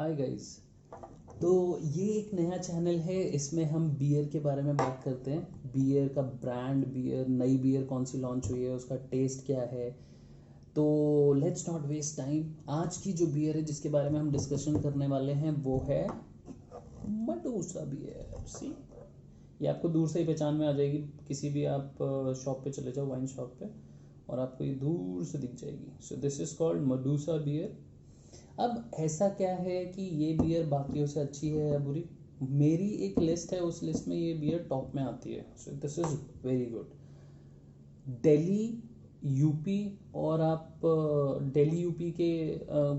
Hi guys. तो ये एक नया चैनल है, इसमें हम बियर के बारे में बात करते हैं। बियर का ब्रांड, बियर, नई बियर कौन सी लॉन्च हुई है, उसका टेस्ट क्या है। तो लेट्स नॉट वेस्ट टाइम। आज की जो बियर है जिसके बारे में हम डिस्कशन करने वाले हैं वो है मडूसा बियर। सी, ये आपको दूर से ही पहचान में आ जाएगी। किसी भी आप शॉप पे चले जाओ, वाइन शॉप पे, और आपको ये दूर से दिख जाएगी। So this is called Medusa beer. अब ऐसा क्या है कि ये बियर बाकियों से अच्छी है या बुरी? मेरी एक लिस्ट है, उस लिस्ट में ये बियर टॉप में आती है। सो this is very good. Delhi, UP, और आप दिल्ली यूपी के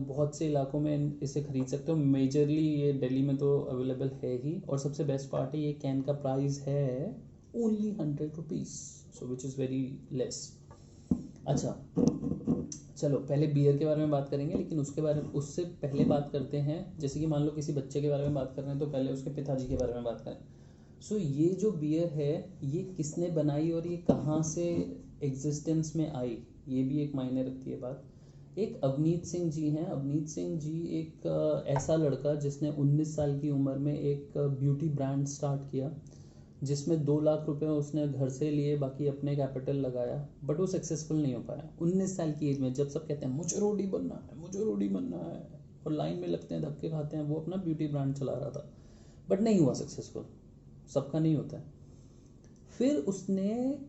बहुत से इलाकों में इसे खरीद सकते हो। मेजरली ये दिल्ली में तो अवेलेबल है ही, और सबसे बेस्ट पार्ट है ये कैन का प्राइस है only 100 rupees, so which is very less. अच्छा, चलो पहले बियर के बारे में बात करेंगे, लेकिन उससे पहले बात करते हैं, जैसे कि मान लो किसी बच्चे के बारे में बात कर रहे हैं तो पहले उसके पिताजी के बारे में बात करें। सो ये जो बियर है ये किसने बनाई और ये कहाँ से एग्जिस्टेंस में आई, ये भी एक मायने रखती है बात। एक अवनीत सिंह जी हैं। अवनीत सिंह जी एक ऐसा लड़का जिसने 19 साल की उम्र में एक ब्यूटी ब्रांड स्टार्ट किया, जिसमें 2 लाख रुपए उसने घर से लिए, बाकी अपने कैपिटल लगाया, बट वो सक्सेसफुल नहीं हो पाया 19 साल की एज में। जब सब कहते हैं मुझे रोडी बनना है, मुझे रोडी बनना है, और लाइन में लगते हैं, धक्के खाते हैं, वो अपना ब्यूटी ब्रांड चला रहा था, बट नहीं हुआ सक्सेसफुल। सबका नहीं होता है। फिर उसने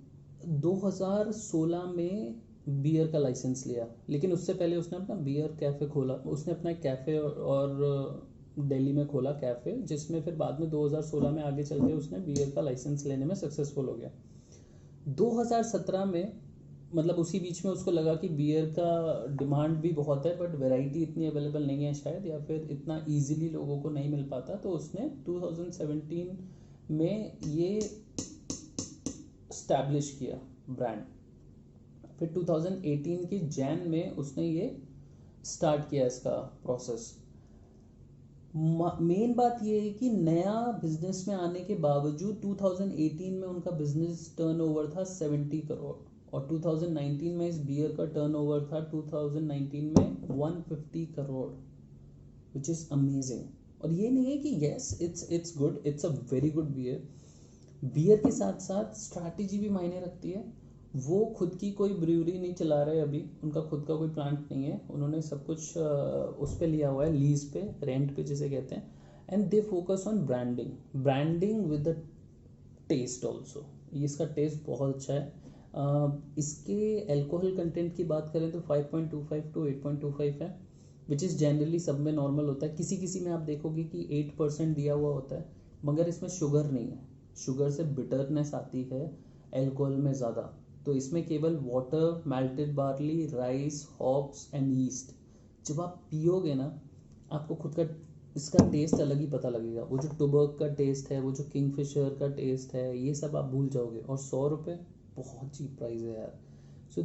2016 में बियर का लाइसेंस लिया, लेकिन उससे पहले उसने अपना बियर कैफ़े खोला। उसने अपना कैफ़े और दिल्ली में खोला कैफ़े, जिसमें फिर बाद में 2016 में आगे चल के उसने बियर का लाइसेंस लेने में सक्सेसफुल हो गया। 2017 में, मतलब उसी बीच में उसको लगा कि बियर का डिमांड भी बहुत है बट वैरायटी इतनी अवेलेबल नहीं है शायद, या फिर इतना इजीली लोगों को नहीं मिल पाता, तो उसने 2017 में ये स्टैब्लिश किया ब्रांड। फिर 2018 की जैन में उसने ये स्टार्ट किया इसका प्रोसेस। मेन बात ये है कि नया बिजनेस में आने के बावजूद 2018 में उनका बिजनेस टर्नओवर था 70 करोड़, और 2019 में इस बियर का टर्नओवर था 2019 में 150 करोड़, विच इज़ अमेजिंग। और ये नहीं है कि yes it's good, it's a very good beer. Beer के साथ साथ स्ट्रैटेजी भी मायने रखती है। वो खुद की कोई ब्रूअरी नहीं चला रहे अभी, उनका खुद का कोई प्लांट नहीं है, उन्होंने सब कुछ उस पे लिया हुआ है, लीज पे, रेंट पे जिसे कहते हैं। And they focus on branding with the taste also. इसका टेस्ट बहुत अच्छा है। इसके एल्कोहल कंटेंट की बात करें तो 5.25 to 8.25 है, विच इज़ जनरली सब में नॉर्मल होता है। किसी किसी में आप देखोगे कि 8% दिया हुआ होता है, मगर इसमें शुगर नहीं है। शुगर से बिटरनेस आती है एल्कोहल में ज़्यादा। तो इसमें केवल water, melted barley, rice, hops and east. जब आप पियोगे ना, आपको खुद का इसका टेस्ट अलग ही पता लगेगा। वो जो टुबर्ग का टेस्ट है, वो जो किंगफिशर का टेस्ट है, ये सब आप भूल जाओगे। और 100 रुपये बहुत चीप प्राइस है यार। सो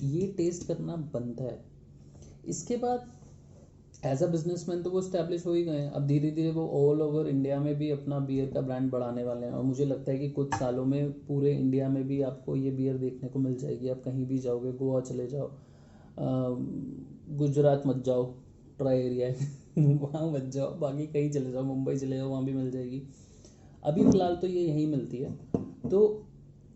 ये टेस्ट करना बनता है। इसके बाद एज अ बिजनेसमैन तो वो स्टैब्लिश हो ही गए हैं। अब धीरे धीरे वो ऑल ओवर इंडिया में भी अपना बियर का ब्रांड बढ़ाने वाले हैं, और मुझे लगता है कि कुछ सालों में पूरे इंडिया में भी आपको ये बियर देखने को मिल जाएगी। आप कहीं भी जाओगे, गोवा चले जाओ, गुजरात मत जाओ, ट्राई एरिया है वहाँ मत जाओ, बाकी कहीं चले जाओ, मुंबई चले जाओ, वहाँ भी मिल जाएगी। अभी फ़िलहाल तो ये यहीं मिलती है। तो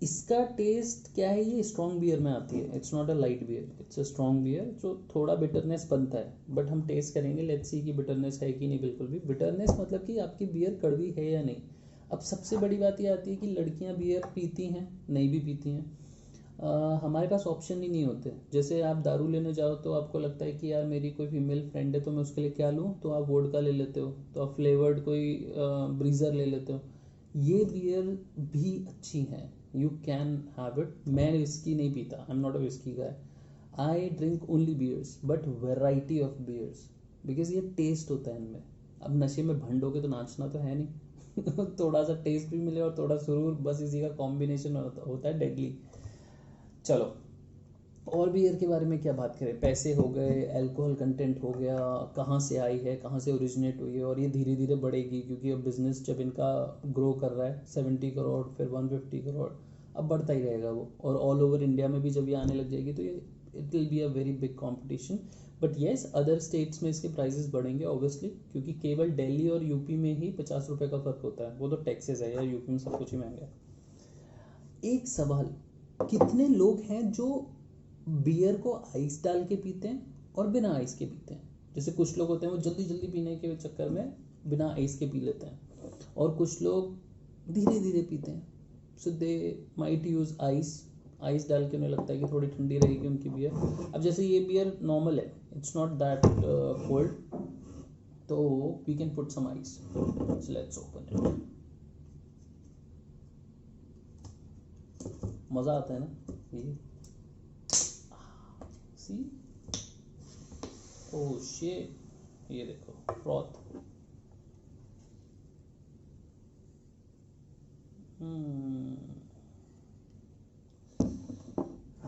इसका टेस्ट क्या है, ये स्ट्रॉन्ग बियर में आती है। It's not a light beer, it's a strong beer, जो थोड़ा बिटरनेस बनता है, बट हम टेस्ट करेंगे, लेट्स सी कि बिटरनेस है कि नहीं। बिल्कुल भी बिटरनेस मतलब कि आपकी बियर कड़वी है या नहीं। अब सबसे बड़ी बात ये आती है कि लड़कियां बियर पीती हैं, नहीं भी पीती हैं। हमारे पास ऑप्शन ही नहीं होते। जैसे आप दारू लेने जाओ तो आपको लगता है कि यार मेरी कोई फीमेल फ्रेंड है तो मैं उसके लिए क्या लूँ, तो आप वोडका ले लेते हो, तो आप फ्लेवर्ड कोई ब्रीजर ले लेते हो। ये बियर भी अच्छी हैं, यू कैन हैव इट। मैं विस्की नहीं पीता, I am not a whisky guy. I drink only beers, but variety of beers, because ये टेस्ट होता है इनमें। अब नशे में भंडोगे तो नाचना तो है नहीं थोड़ा सा टेस्ट भी मिले और थोड़ा सुरूर, बस इसी का कॉम्बिनेशन होता है डेडली। चलो, और बियर के बारे में क्या बात करें। पैसे हो गए, अल्कोहल कंटेंट हो गया, कहाँ से आई है, कहाँ से ओरिजिनेट हुई है, और ये धीरे धीरे बढ़ेगी क्योंकि अब बिजनेस जब इनका ग्रो कर रहा है, 70 करोड़, फिर 150 करोड़, अब बढ़ता ही रहेगा वो। और ऑल ओवर इंडिया में भी जब ये आने लग जाएगी तो ये it will be a very big competition. But yes other states में इसके प्राइसेस बढ़ेंगे ऑब्वियसली, क्योंकि केवल दिल्ली और यूपी में ही 50 रुपये का फ़र्क होता है, वो तो टैक्सेस है यार, यूपी में सब कुछ ही महंगा है। एक सवाल, कितने लोग हैं जो बियर को आइस डाल के पीते हैं और बिना आइस के पीते हैं? जैसे कुछ लोग होते हैं वो जल्दी जल्दी पीने के चक्कर में बिना आइस के पी लेते हैं, और कुछ लोग धीरे धीरे पीते हैं, सो दे माइट यूज़ आइस डाल के उन्हें लगता है कि थोड़ी ठंडी रहेगी उनकी बियर। अब जैसे ये बियर नॉर्मल है, इट्स नॉट दैट कोल्ड, तो we can put some ice, so let's open it. मज़ा आता है ना ये, सी, ओह शिट, ये देखो फ्रॉथ।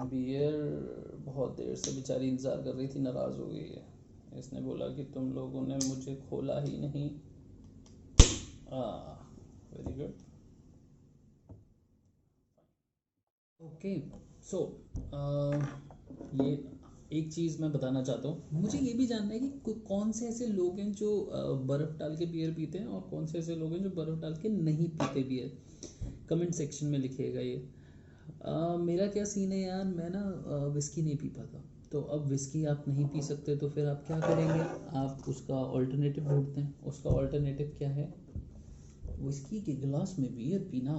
बियर बहुत देर से बेचारी इंतज़ार कर रही थी, नाराज़ हो गई है, इसने बोला कि तुम लोगों ने मुझे खोला ही नहीं। Very good. ओके, सो ये एक चीज़ मैं बताना चाहता हूँ, मुझे ये भी जानना है कि कौन से ऐसे लोग हैं जो बर्फ़ डाल के बियर पीते हैं, और कौन से ऐसे लोग हैं जो बर्फ़ डाल के नहीं पीते बियर। कमेंट सेक्शन में लिखिएगा ये। मेरा क्या सीन है यार, मैं ना विस्की नहीं पी पाता, तो अब विस्की आप नहीं पी सकते तो फिर आप क्या करेंगे, आप उसका ऑल्टरनेटिव ढूंढते हैं। उसका ऑल्टरनेटिव क्या है, विस्की के गिलास में बियर पीना,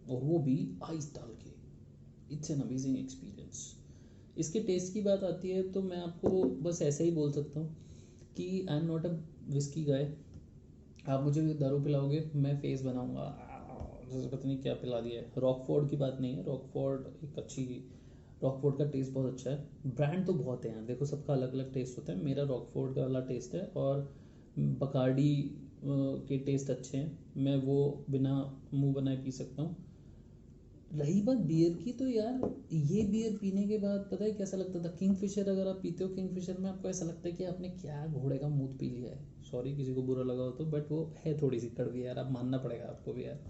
और वो भी आइस डाल के। It's an amazing experience. इसके टेस्ट की बात आती है तो मैं आपको बस ऐसे ही बोल सकता हूँ कि I am not a whisky guy. आप मुझे दारू पिलाओगे, मैं फेस बनाऊंगा, जैसे पता नहीं क्या पिला दिया है। रॉकफोर्ड की बात नहीं है, रॉकफोर्ड एक अच्छी, रॉकफोर्ड का टेस्ट बहुत अच्छा है। ब्रांड तो बहुत है यार, देखो सबका अलग अलग टेस्ट होता है, मेरा रॉकफोर्ड का वाला टेस्ट है, और बकार्डी के टेस्ट अच्छे हैं, मैं वो बिना मुंह बनाए पी सकता हूँ। रही बात बियर की, तो यार ये बियर पीने के बाद पता है कैसा लगता था, किंगफिशर अगर आप पीते हो, किंगफिशर में आपको ऐसा लगता है कि आपने क्या घोड़े का मूत पी लिया है। सॉरी किसी को बुरा लगा हो तो, बट वो है थोड़ी सी कड़वी यार, आप मानना पड़ेगा आपको भी यार।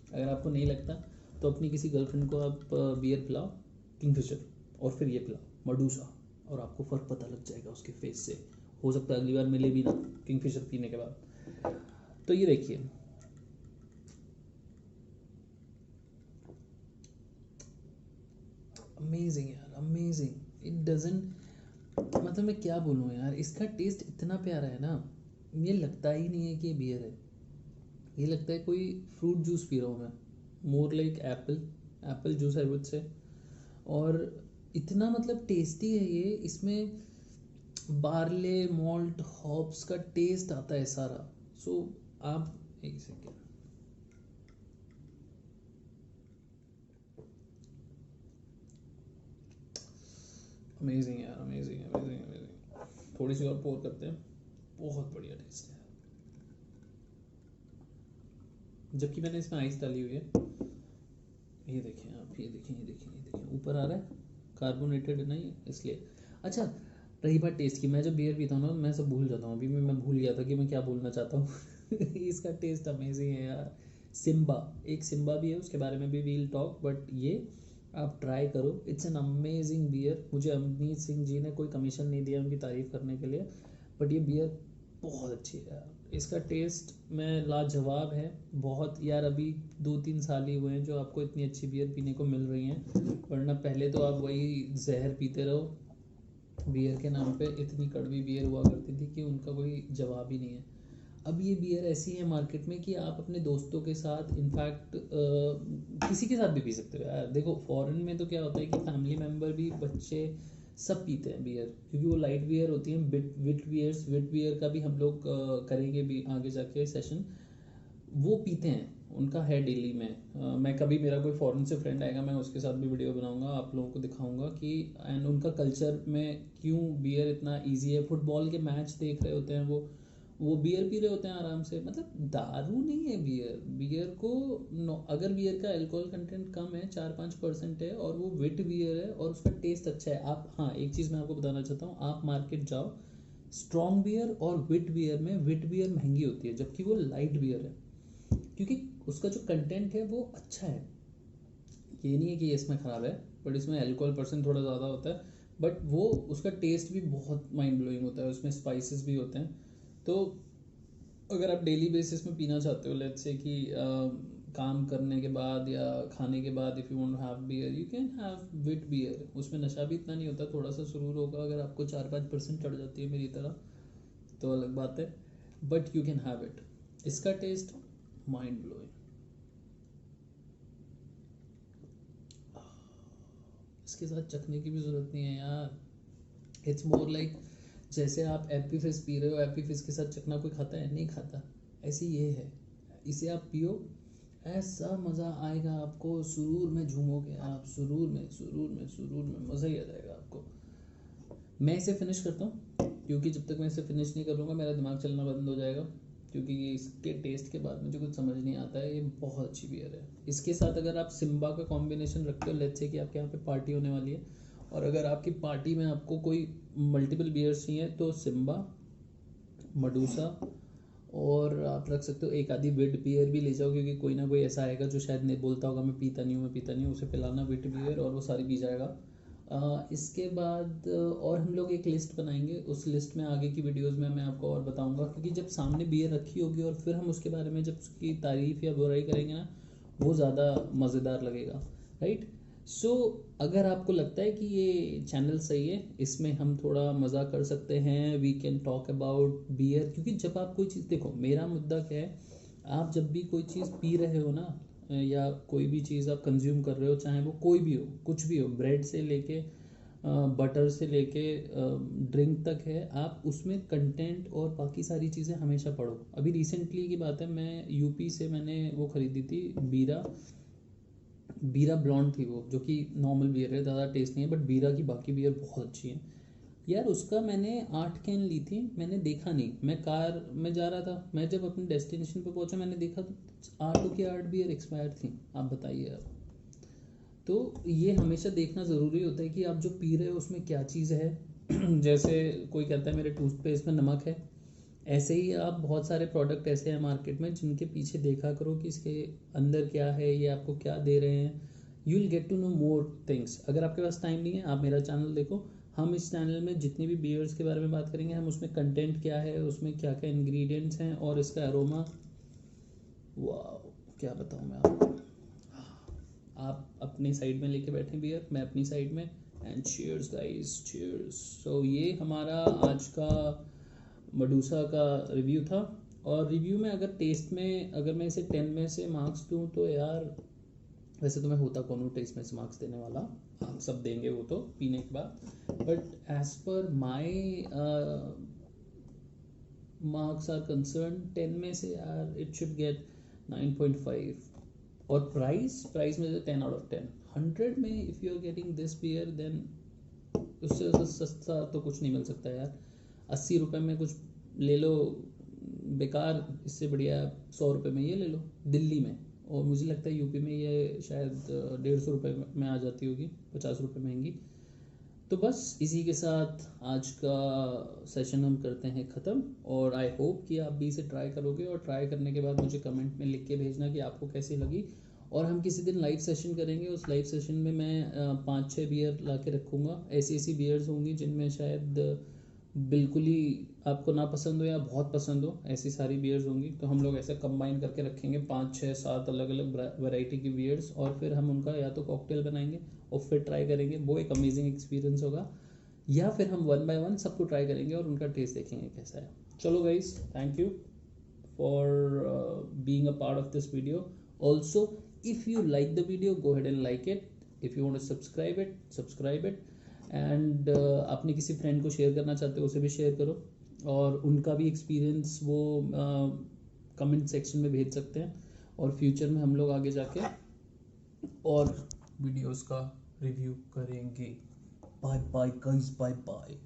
अगर आपको नहीं लगता तो अपनी किसी गर्लफ्रेंड को आप बियर पिलाओ किंगफिशर, और फिर ये पिलाओ मडूसा, और आपको फ़र्क पता लग जाएगा उसके फेस से। हो सकता है अगली बार मिले भी ना किंगफिशर पीने के बाद। तो ये देखिए, अमेजिंग यार, अमेजिंग। इट डजंट, मतलब मैं क्या बोलूँ यार, इसका टेस्ट इतना प्यारा है ना, ये लगता ही नहीं है कि ये बियर है, ये लगता है कोई फ्रूट जूस पी रहा हूँ मैं, more like Apple juice I would say. और इतना मतलब टेस्टी है ये, इसमें बार्ले मॉल्ट हॉप्स का टेस्ट आता है सारा। सो आप एक सेकेंड, अमेजिंग यार, अमेजिंग अमेजिंग अमेजिंग। थोड़ी सी और पोर करते हैं, बहुत बढ़िया टेस्ट है, जबकि मैंने इसमें आइस डाली हुई है। ये देखें आप, ये देखें, ये देखें, ये देखें, ऊपर आ रहा है, कार्बोनेटेड नहीं इसलिए। अच्छा, रही बात टेस्ट की, मैं जब बियर पीता हूँ ना मैं सब भूल जाता हूँ, अभी मैं भूल गया था कि मैं क्या बोलना चाहता हूँ। इसका टेस्ट अमेजिंग है यार। सिम्बा, एक सिम्बा भी है, उसके बारे में भी वील टॉक, बट ये आप ट्राई करो, इट्स एन अमेजिंग बियर। मुझे अमित सिंह जी ने कोई कमीशन नहीं दिया उनकी तारीफ़ करने के लिए, बट ये बियर बहुत अच्छी है यार, इसका टेस्ट में लाजवाब है बहुत यार। अभी 2-3 साल ही हुए हैं जो आपको इतनी अच्छी बियर पीने को मिल रही हैं, वरना पहले तो आप वही जहर पीते रहो। बियर के नाम पे इतनी कड़वी बियर हुआ करती थी कि उनका कोई जवाब ही नहीं है। अब ये बियर ऐसी है मार्केट में कि आप अपने दोस्तों के साथ, इनफैक्ट किसी के साथ भी पी सकते हो यार। देखो फॉरेन में तो क्या होता है कि फैमिली मेम्बर भी, बच्चे सब पीते हैं बियर, क्योंकि वो लाइट बियर होती है। विट बियर का भी हम लोग करेंगे भी आगे जाके सेशन, वो पीते हैं, उनका है डेली में। मैं कभी, मेरा कोई फॉरेन से फ्रेंड आएगा, मैं उसके साथ भी वीडियो बनाऊंगा, आप लोगों को दिखाऊंगा कि एंड उनका कल्चर में क्यों बियर इतना इजी है। फुटबॉल के मैच देख रहे होते हैं वो बियर पी रहे होते हैं आराम से, मतलब दारू नहीं है बियर। बियर को अगर बियर का अल्कोहल कंटेंट कम है, 4-5% है, और वो विट बियर है और उसका टेस्ट अच्छा है। आप, हाँ एक चीज़ मैं आपको बताना चाहता हूँ, आप मार्केट जाओ, स्ट्रॉन्ग बियर और विट बियर में विट बियर महंगी होती है, जबकि वो लाइट बियर है, क्योंकि उसका जो कंटेंट है वो अच्छा है। ये नहीं है कि इसमें ख़राब है, बट इसमें अल्कोहल परसेंट थोड़ा ज़्यादा होता है, बट वो उसका टेस्ट भी बहुत माइंड ब्लोइंग होता है, उसमें स्पाइसेस भी होते हैं। तो अगर आप डेली बेसिस में पीना चाहते हो, लेट्स से कि काम करने के बाद या खाने के बाद, if you want to have beer you can have wit beer. उसमें नशा भी इतना नहीं होता, थोड़ा सा सुरूर होगा, अगर आपको 4-5% चढ़ जाती है मेरी तरह तो अलग बात है, but you can have it. इसका टेस्ट माइंड ब्लोइंग। इसके साथ चखने की भी ज़रूरत नहीं है यार, इट्स मोर लाइक जैसे आप एपी फिज पी रहे हो, एपी फिज के साथ चखना कोई खाता है? नहीं खाता। ऐसे ये है, इसे आप पियो, ऐसा मज़ा आएगा आपको, सुरूर में झूमोगे आप, सुरूर में सुरूर में सुरूर में मज़ा ही आ जाएगा आपको। मैं इसे फिनिश करता हूँ, क्योंकि जब तक मैं इसे फिनिश नहीं करूँगा मेरा दिमाग चलना बंद हो जाएगा, क्योंकि ये इसके टेस्ट के बाद मुझे कुछ समझ नहीं आता है। ये बहुत अच्छी बियर है। इसके साथ अगर आप सिम्बा का कॉम्बिनेशन रखते हो, लेट्स से कि आपके यहाँ पे पार्टी होने वाली है, और अगर आपकी पार्टी में आपको कोई मल्टीपल बियर्स चाहिए तो सिम्बा, मडूसा, और आप रख सकते हो एक आधी विट बियर भी ले जाओ, क्योंकि कोई ना कोई ऐसा आएगा जो शायद नहीं बोलता होगा मैं पीता नहीं हूँ, मैं पीता नहीं हूँ, उसे पिलाना विट बियर और वो सारी पी जाएगा। इसके बाद और हम लोग एक लिस्ट बनाएंगे, उस लिस्ट में आगे की वीडियोस में मैं आपको और बताऊंगा, क्योंकि जब सामने बियर रखी होगी और फिर हम उसके बारे में जब उसकी तारीफ़ या बुराई करेंगे ना, वो ज़्यादा मज़ेदार लगेगा, राइट। सो अगर आपको लगता है कि ये चैनल सही है, इसमें हम थोड़ा मज़ा कर सकते हैं, we can talk about beer, क्योंकि जब आप कोई चीज़, देखो मेरा मुद्दा क्या है, आप जब भी कोई चीज़ पी रहे हो ना, या कोई भी चीज़ आप कंज्यूम कर रहे हो, चाहे वो कोई भी हो, कुछ भी हो, ब्रेड से लेके बटर से लेके ड्रिंक तक है, आप उसमें कंटेंट और बाकी सारी चीज़ें हमेशा पढ़ो। अभी रिसेंटली की बात है, मैं यूपी से मैंने वो ख़रीदी थी बीरा ब्लॉन्ड थी वो, जो कि नॉर्मल बियर है, ज़्यादा टेस्ट नहीं है, बट बीरा की बाकी बियर बहुत अच्छी है यार। उसका मैंने 8 कैन ली थी, मैंने देखा नहीं, मैं कार में जा रहा था, मैं जब अपने डेस्टिनेशन पे पहुंचा मैंने देखा तो 8 की 8 बियर एक्सपायर थी। आप बताइए आप। तो ये हमेशा देखना ज़रूरी होता है कि आप जो पी रहे हो उसमें क्या चीज़ है। जैसे कोई कहता है मेरे टूथपेस्ट में नमक है, ऐसे ही आप बहुत सारे प्रोडक्ट ऐसे हैं मार्केट में जिनके पीछे देखा करो कि इसके अंदर क्या है, ये आपको क्या दे रहे हैं। You will get to know more things. अगर आपके पास टाइम नहीं है, आप मेरा चैनल देखो, हम इस चैनल में जितनी भी बियर्स के बारे में बात करेंगे, हम उसमें कंटेंट क्या है, उसमें क्या क्या इंग्रेडिएंट्स हैं, और इसका अरोमा, वाह क्या बताऊँ मैं आपको। आप अपनी साइड में लेके बैठे बियर, मैं अपनी साइड में, एंड चीयर्स गाइस, चीयर्स। सो ये हमारा आज का मडूसा का रिव्यू था। और रिव्यू में अगर टेस्ट में अगर मैं इसे 10 में से मार्क्स दूँ तो यार, वैसे तो मैं होता कौन हूँ टेस्ट में से मार्क्स देने वाला, आप सब देंगे वो तो पीने के बाद, but as per my marks are concern, 10 में से यार इट शुड गेट 9.5। और प्राइस में से 10 आउट ऑफ 10। 100 में if you are getting this beer, then उससे सस्ता तो कुछ नहीं मिल सकता यार। 80 रुपये में कुछ ले लो बेकार, इससे बढ़िया 100 रुपये में ये ले लो दिल्ली में, और मुझे लगता है यूपी में ये शायद 150 रुपये में आ जाती होगी, 50 रुपये महंगी। तो बस इसी के साथ आज का सेशन हम करते हैं ख़त्म, और आई होप कि आप भी इसे ट्राई करोगे, और ट्राई करने के बाद मुझे कमेंट में लिख के भेजना कि आपको कैसी लगी। और हम किसी दिन लाइव सेशन करेंगे, उस लाइव सेशन में मैं 5-6 बियर ला के रखूँगा, ऐसी बियर्स होंगी जिनमें शायद बिल्कुल ही आपको ना पसंद हो या बहुत पसंद हो, ऐसी सारी बियर्स होंगी। तो हम लोग ऐसे कंबाइन करके रखेंगे 5-6-7 अलग अलग वैरायटी की बियर्स, और फिर हम उनका या तो कॉकटेल बनाएंगे और फिर ट्राई करेंगे, वो एक अमेजिंग एक्सपीरियंस होगा, या फिर हम 1 बाय 1 सबको ट्राई करेंगे और उनका टेस्ट देखेंगे कैसा है। चलो guys, thank you for being a part of this video. Also, if you like the video, go ahead and like it. If you want to subscribe it. And आपने किसी फ्रेंड को शेयर करना चाहते हो उसे भी शेयर करो, और उनका भी एक्सपीरियंस वो कमेंट सेक्शन में भेज सकते हैं, और फ्यूचर में हम लोग आगे जाके और वीडियोस का रिव्यू करेंगे। Bye bye guys, bye bye.